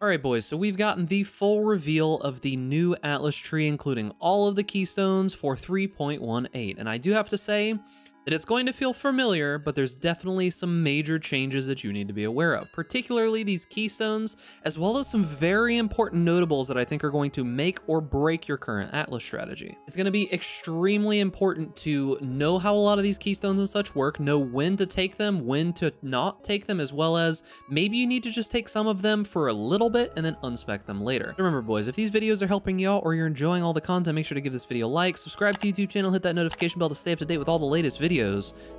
Alright boys, so we've gotten the full reveal of the new Atlas tree, including all of the keystones for 3.18, and I do have to say that it's going to feel familiar, but there's definitely some major changes that you need to be aware of, particularly these keystones, as well as some very important notables that I think are going to make or break your current Atlas strategy. It's going to be extremely important to know how a lot of these keystones and such work, know when to take them, when to not take them, as well as maybe you need to just take some of them for a little bit and then unspec them later. Remember boys, if these videos are helping you out or you're enjoying all the content, make sure to give this video a like, subscribe to the YouTube channel, hit that notification bell to stay up to date with all the latest videos.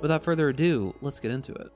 Without further ado, let's get into it.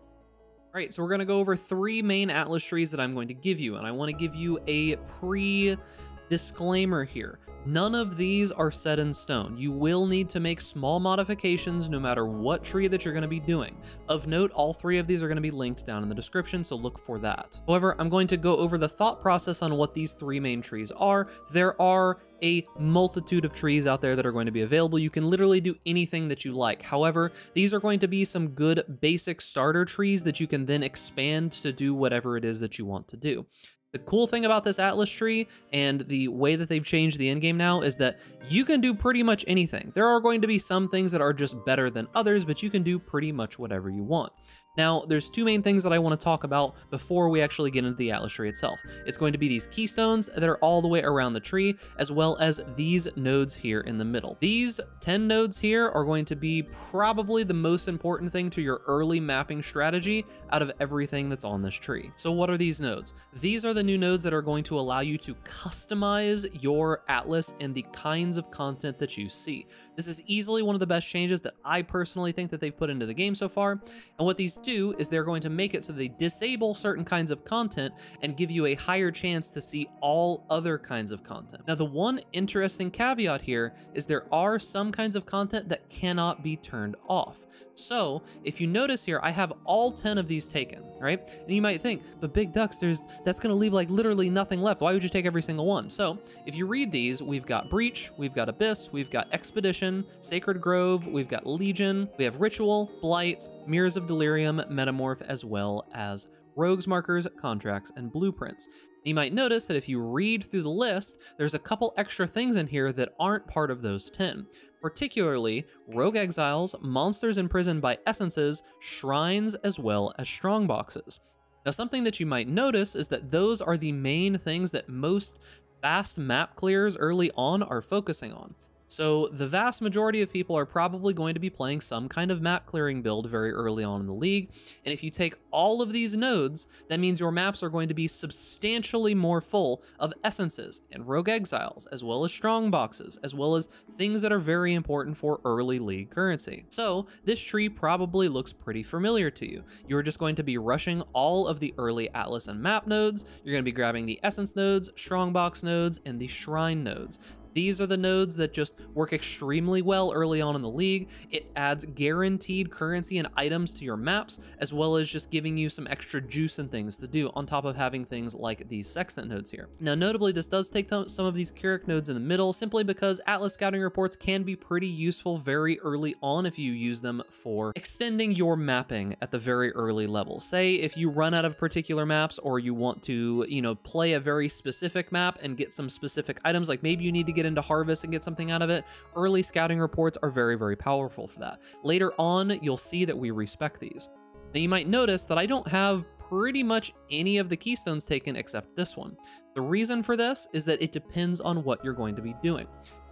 Alright, so we're going to go over 3 main Atlas trees that I'm going to give you, and I want to give you a pre-disclaimer here. None of these are set in stone. You will need to make small modifications no matter what tree that you're going to be doing. Of note, all 3 of these are going to be linked down in the description, so look for that. However, I'm going to go over the thought process on what these 3 main trees are. There are a multitude of trees out there that are going to be available. You can literally do anything that you like. However, these are going to be some good basic starter trees that you can then expand to do whatever it is that you want to do. The cool thing about this Atlas tree and the way that they've changed the endgame now is that you can do pretty much anything. There are going to be some things that are just better than others, but you can do pretty much whatever you want. Now, there's 2 main things that I want to talk about before we actually get into the Atlas tree itself. It's going to be these keystones that are all the way around the tree, as well as these nodes here in the middle. These 10 nodes here are going to be probably the most important thing to your early mapping strategy out of everything that's on this tree. So what are these nodes? These are the new nodes that are going to allow you to customize your Atlas and the kinds of content that you see. This is easily one of the best changes that I personally think that they've put into the game so far. And what these do is they're going to make it so they disable certain kinds of content and give you a higher chance to see all other kinds of content. Now, the one interesting caveat here is there are some kinds of content that cannot be turned off. So if you notice here, I have all 10 of these taken, right? And you might think, but Big Ducks, that's going to leave like literally nothing left. Why would you take every single one? So if you read these, we've got Breach, we've got Abyss, we've got Expedition, Sacred Grove, we've got Legion, we have Ritual, Blight, Mirrors of Delirium, Metamorph, as well as Rogues Markers, Contracts, and Blueprints. You might notice that if you read through the list, there's a couple extra things in here that aren't part of those 10. Particularly Rogue Exiles, Monsters Imprisoned by Essences, Shrines, as well as Strongboxes. Now, something that you might notice is that those are the main things that most fast map clears early on are focusing on. So the vast majority of people are probably going to be playing some kind of map clearing build very early on in the league, and if you take all of these nodes, that means your maps are going to be substantially more full of essences and rogue exiles, as well as strong boxes, as well as things that are very important for early league currency. So this tree probably looks pretty familiar to you. You're just going to be rushing all of the early Atlas and map nodes, you're going to be grabbing the essence nodes, strongbox nodes, and the shrine nodes. These are the nodes that just work extremely well early on in the league. It adds guaranteed currency and items to your maps, as well as just giving you some extra juice and things to do, on top of having things like these sextant nodes here. Now, notably, this does take some of these Carrick nodes in the middle, simply because Atlas scouting reports can be pretty useful very early on if you use them for extending your mapping at the very early level. Say if you run out of particular maps, or you want to, play a very specific map and get some specific items, like maybe you need to get into Harvest and get something out of it, early scouting reports are very, very powerful for that. Later on, you'll see that we respec these. Now, you might notice that I don't have pretty much any of the keystones taken except this one. The reason for this is that it depends on what you're going to be doing.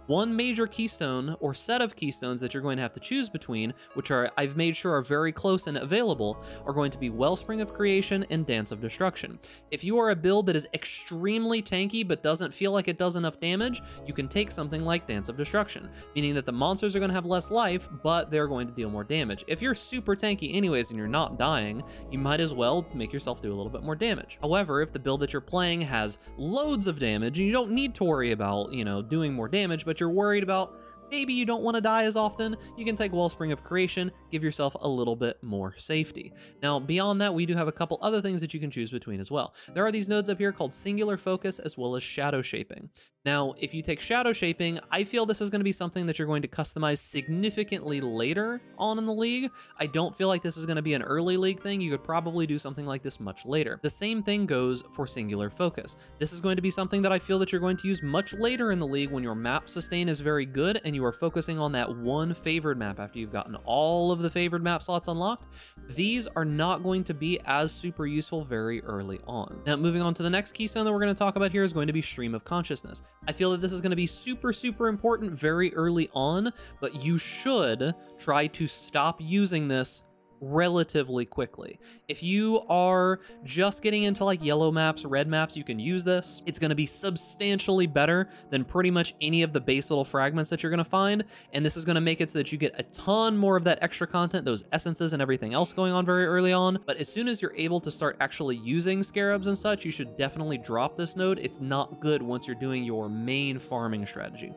One major keystone or set of keystones that you're going to have to choose between, which I've made sure are very close and available, are going to be Wellspring of Creation and Dance of Destruction. If you are a build that is extremely tanky but doesn't feel like it does enough damage, you can take something like Dance of Destruction, meaning that the monsters are going to have less life, but they're going to deal more damage. If you're super tanky anyways and you're not dying, you might as well make yourself do a little bit more damage. However, if the build that you're playing has loads of damage and you don't need to worry about, doing more damage, but you're worried about maybe you don't want to die as often, you can take Wellspring of Creation, give yourself a little bit more safety. Now, beyond that, we do have a couple other things that you can choose between as well. There are these nodes up here called Singular Focus as well as Shadow Shaping. Now, if you take Shadow Shaping, I feel this is going to be something that you're going to customize significantly later on in the league. I don't feel like this is going to be an early league thing. You could probably do something like this much later. The same thing goes for Singular Focus. This is going to be something that I feel that you're going to use much later in the league when your map sustain is very good and you are focusing on that one favored map after you've gotten all of the favored map slots unlocked. These are not going to be as super useful very early on. Now, moving on to the next keystone that we're going to talk about here is going to be Stream of Consciousness. I feel that this is going to be super, super important very early on, but you should try to stop using this relatively quickly. If you are just getting into like yellow maps, red maps, you can use this. It's going to be substantially better than pretty much any of the base little fragments that you're going to find, and this is going to make it so that you get a ton more of that extra content, those essences and everything else going on very early on. But as soon as you're able to start actually using scarabs and such, you should definitely drop this node. It's not good once you're doing your main farming strategy.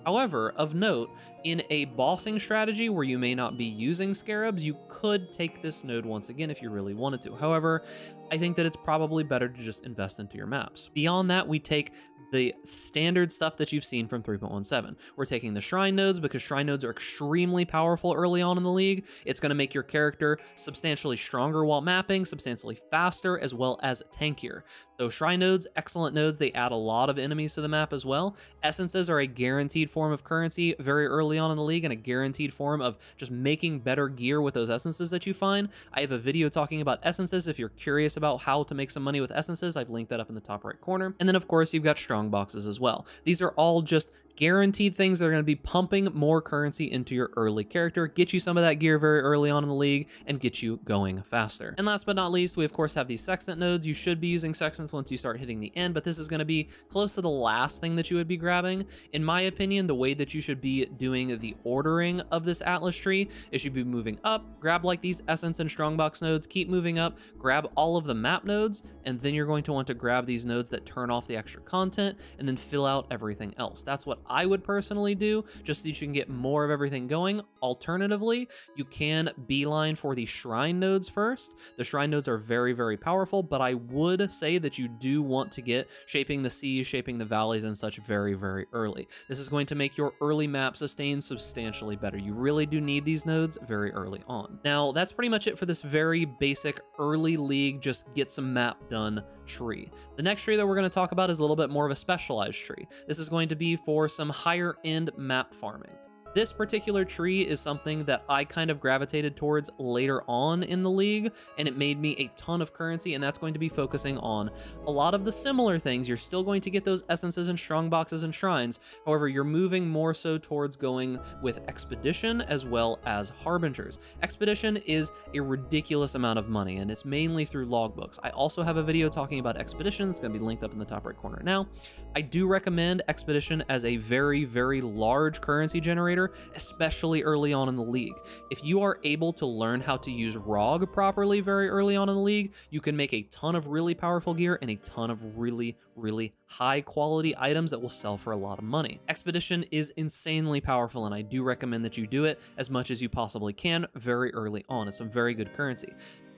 However, of note, in a bossing strategy where you may not be using scarabs, you could take this node once again if you really wanted to. However, I think that it's probably better to just invest into your maps. Beyond that, we take the standard stuff that you've seen from 3.17. We're taking the shrine nodes because shrine nodes are extremely powerful early on in the league. It's going to make your character substantially stronger while mapping, substantially faster, as well as tankier. So shrine nodes, excellent nodes. They add a lot of enemies to the map as well. Essences are a guaranteed form of currency very early on in the league and a guaranteed form of just making better gear with those essences that you find. I have a video talking about essences. If you're curious about how to make some money with essences, I've linked that up in the top right corner. And then of course you've got strong boxes as well. These are all just guaranteed things that are going to be pumping more currency into your early character, get you some of that gear very early on in the league, and get you going faster. And last but not least, we of course have these sextant nodes. You should be using sextants once you start hitting the end, but this is going to be close to the last thing that you would be grabbing. In my opinion, the way that you should be doing the ordering of this Atlas tree is you'd be moving up, grab like these essence and strongbox nodes, keep moving up, grab all of the map nodes, and then you're going to want to grab these nodes that turn off the extra content and then fill out everything else. That's what I would personally do, just so you can get more of everything going. Alternatively, you can beeline for the shrine nodes first. The shrine nodes are very, very powerful, but I would say that you do want to get shaping the seas, shaping the valleys and such very, very early. This is going to make your early map sustain substantially better. You really do need these nodes very early on. Now, that's pretty much it for this very basic early league, just get some map done tree. The next tree that we're going to talk about is a little bit more of a specialized tree. This is going to be for some higher end map farming. This particular tree is something that I kind of gravitated towards later on in the league, and it made me a ton of currency, and that's going to be focusing on a lot of the similar things. You're still going to get those essences and strong boxes and shrines. However, you're moving more so towards going with Expedition as well as Harbingers. Expedition is a ridiculous amount of money, and it's mainly through logbooks. I also have a video talking about Expedition. It's going to be linked up in the top right corner now. I do recommend Expedition as a very, very large currency generator, especially early on in the league. If you are able to learn how to use ROG properly very early on in the league, you can make a ton of really powerful gear and a ton of really, really high quality items that will sell for a lot of money. Expedition is insanely powerful, and I do recommend that you do it as much as you possibly can very early on. It's some very good currency.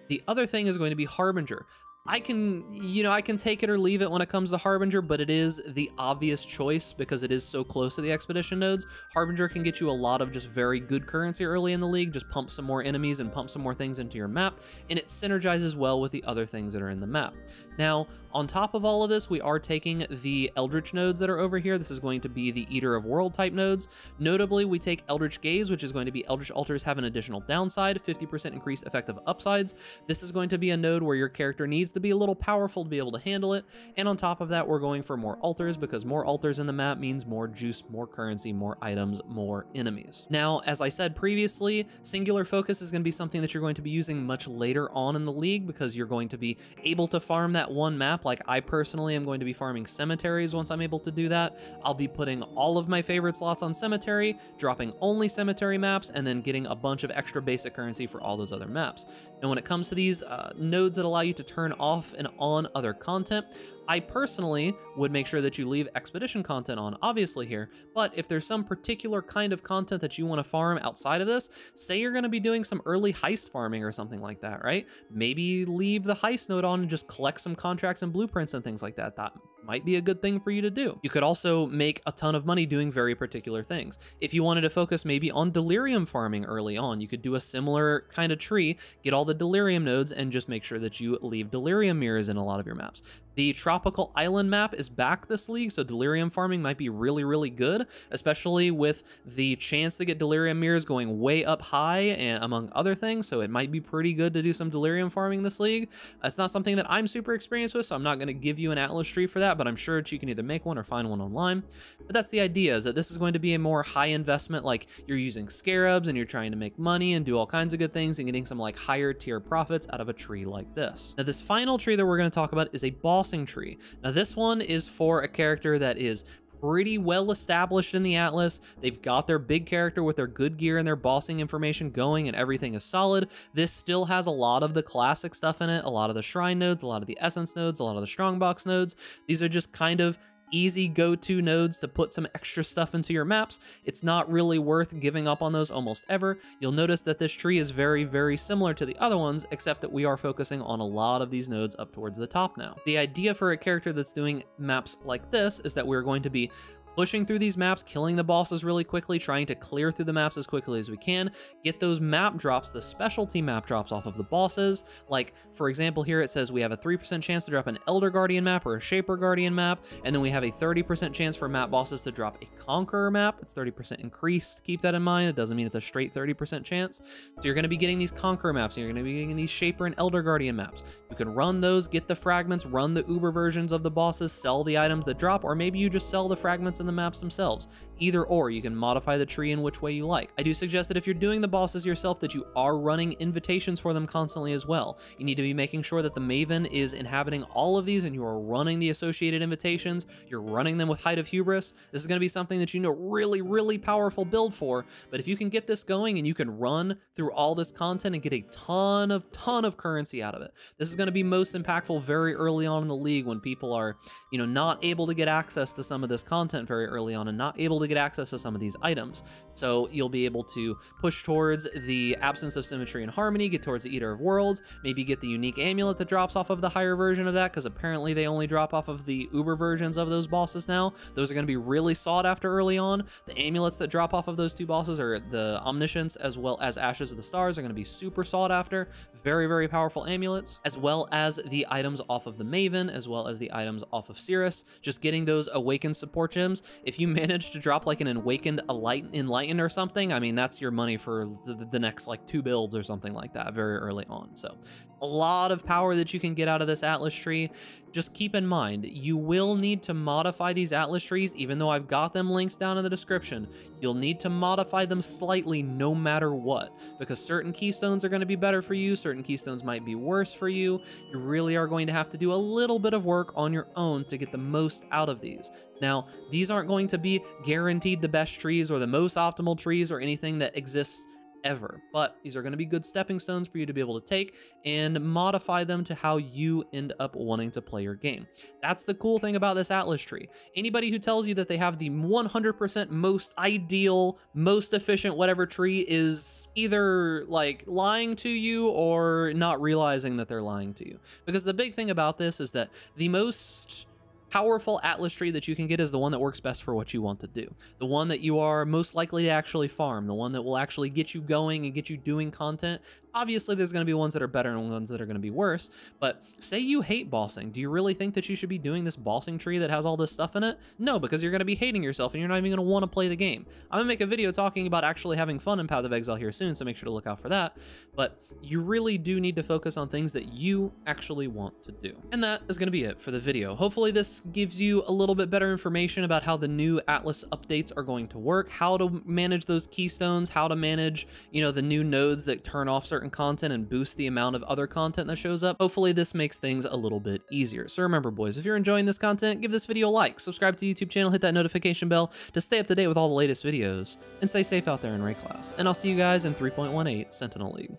The other thing is going to be Harbinger. I can take it or leave it when it comes to Harbinger, but it is the obvious choice because it is so close to the Expedition nodes. Harbinger can get you a lot of just very good currency early in the league, just pump some more enemies and pump some more things into your map, and it synergizes well with the other things that are in the map. Now, on top of all of this, we are taking the Eldritch nodes that are over here. This is going to be the Eater of World type nodes. Notably, we take Eldritch Gaze, which is going to be Eldritch Altars have an additional downside, 50% increased effective upsides. This is going to be a node where your character needs to be a little powerful to be able to handle it. And on top of that, we're going for more altars because more altars in the map means more juice, more currency, more items, more enemies. Now, as I said previously, Singular Focus is going to be something that you're going to be using much later on in the league because you're going to be able to farm that one map. Like I personally am going to be farming cemeteries once I'm able to do that. I'll be putting all of my favorite slots on cemetery, dropping only cemetery maps, and then getting a bunch of extra basic currency for all those other maps. And when it comes to these nodes that allow you to turn off and on other content, I personally would make sure that you leave expedition content on, obviously here, but if there's some particular kind of content that you want to farm outside of this, say you're going to be doing some early heist farming or something like that, right? Maybe leave the heist node on and just collect some contracts and blueprints and things like that. That might be a good thing for you to do. You could also make a ton of money doing very particular things. If you wanted to focus maybe on delirium farming early on, you could do a similar kind of tree, get all the delirium nodes, and just make sure that you leave delirium mirrors in a lot of your maps. The tropical island map is back this league, so delirium farming might be really, really good, especially with the chance to get delirium mirrors going way up high and among other things, so it might be pretty good to do some delirium farming this league. It's not something that I'm super experienced with, so I'm not going to give you an Atlas tree for that, but I'm sure that you can either make one or find one online. But that's the idea, is that this is going to be a more high investment, like you're using scarabs and you're trying to make money and do all kinds of good things and getting some like higher tier profits out of a tree like this. Now this final tree that we're going to talk about is a bossing tree. Now this one is for a character that is pretty well established in the Atlas. They've got their big character with their good gear and their bossing information going and everything is solid. This still has a lot of the classic stuff in it, a lot of the shrine nodes, a lot of the essence nodes, a lot of the strongbox nodes. These are just kind of easy go-to nodes to put some extra stuff into your maps. It's not really worth giving up on those almost ever. You'll notice that this tree is very, very similar to the other ones, except that we are focusing on a lot of these nodes up towards the top now. The idea for a character that's doing maps like this is that we're going to be pushing through these maps, killing the bosses really quickly, trying to clear through the maps as quickly as we can, get those map drops, the specialty map drops off of the bosses. Like, for example, here it says we have a 3% chance to drop an Elder Guardian map or a Shaper Guardian map, and then we have a 30% chance for map bosses to drop a Conqueror map. It's 30% increase, keep that in mind. It doesn't mean it's a straight 30% chance. So you're going to be getting these Conqueror maps, and you're going to be getting these Shaper and Elder Guardian maps. You can run those, get the fragments, run the Uber versions of the bosses, sell the items that drop, or maybe you just sell the fragments in the maps themselves. Either or, you can modify the tree in which way you like. I do suggest that if you're doing the bosses yourself, that you are running invitations for them constantly as well. You need to be making sure that the Maven is inhabiting all of these and you are running the associated invitations. You're running them with Height of Hubris. This is going to be something that you know really, really powerful build for, but if you can get this going and you can run through all this content and get a ton of currency out of it, this is going to be most impactful very early on in the league when people are, you know, not able to get access to some of this content very early on and not able to get access to some of these items. So you'll be able to push towards the Absence of Symmetry and Harmony, get towards the Eater of Worlds, maybe get the unique amulet that drops off of the higher version of that, because apparently they only drop off of the Uber versions of those bosses now. Those are going to be really sought after early on. The amulets that drop off of those two bosses, are the Omniscience as well as Ashes of the Stars, are going to be super sought after. Very, very powerful amulets, as well as the items off of the Maven, as well as the items off of Cirrus. Just getting those Awakened support gems. If you manage to drop like an Awakened Enlightened or something, I mean, that's your money for the next like 2 builds or something like that very early on. So a lot of power that you can get out of this Atlas tree. Just keep in mind, you will need to modify these Atlas trees, even though I've got them linked down in the description. You'll need to modify them slightly no matter what, because certain keystones are going to be better for you, certain keystones might be worse for you. You really are going to have to do a little bit of work on your own to get the most out of these. Now, these aren't going to be guaranteed the best trees or the most optimal trees or anything that exists ever, but these are going to be good stepping stones for you to be able to take and modify them to how you end up wanting to play your game. That's the cool thing about this Atlas tree. Anybody who tells you that they have the 100% most ideal, most efficient whatever tree is either like lying to you or not realizing that they're lying to you. Because the big thing about this is that the most powerful Atlas tree that you can get is the one that works best for what you want to do. The one that you are most likely to actually farm, the one that will actually get you going and get you doing content. Obviously, there's going to be ones that are better and ones that are going to be worse, but say you hate bossing. Do you really think that you should be doing this bossing tree that has all this stuff in it? No, because you're going to be hating yourself and you're not even going to want to play the game. I'm going to make a video talking about actually having fun in Path of Exile here soon, so make sure to look out for that. But you really do need to focus on things that you actually want to do. And that is going to be it for the video. Hopefully this gives you a little bit better information about how the new Atlas updates are going to work, how to manage those keystones, how to manage, you know, the new nodes that turn off certain content and boost the amount of other content that shows up. Hopefully this makes things a little bit easier. So remember, boys, if you're enjoying this content, give this video a like, subscribe to the YouTube channel, hit that notification bell to stay up to date with all the latest videos, and stay safe out there in Ray class. And I'll see you guys in 3.18 Sentinel League.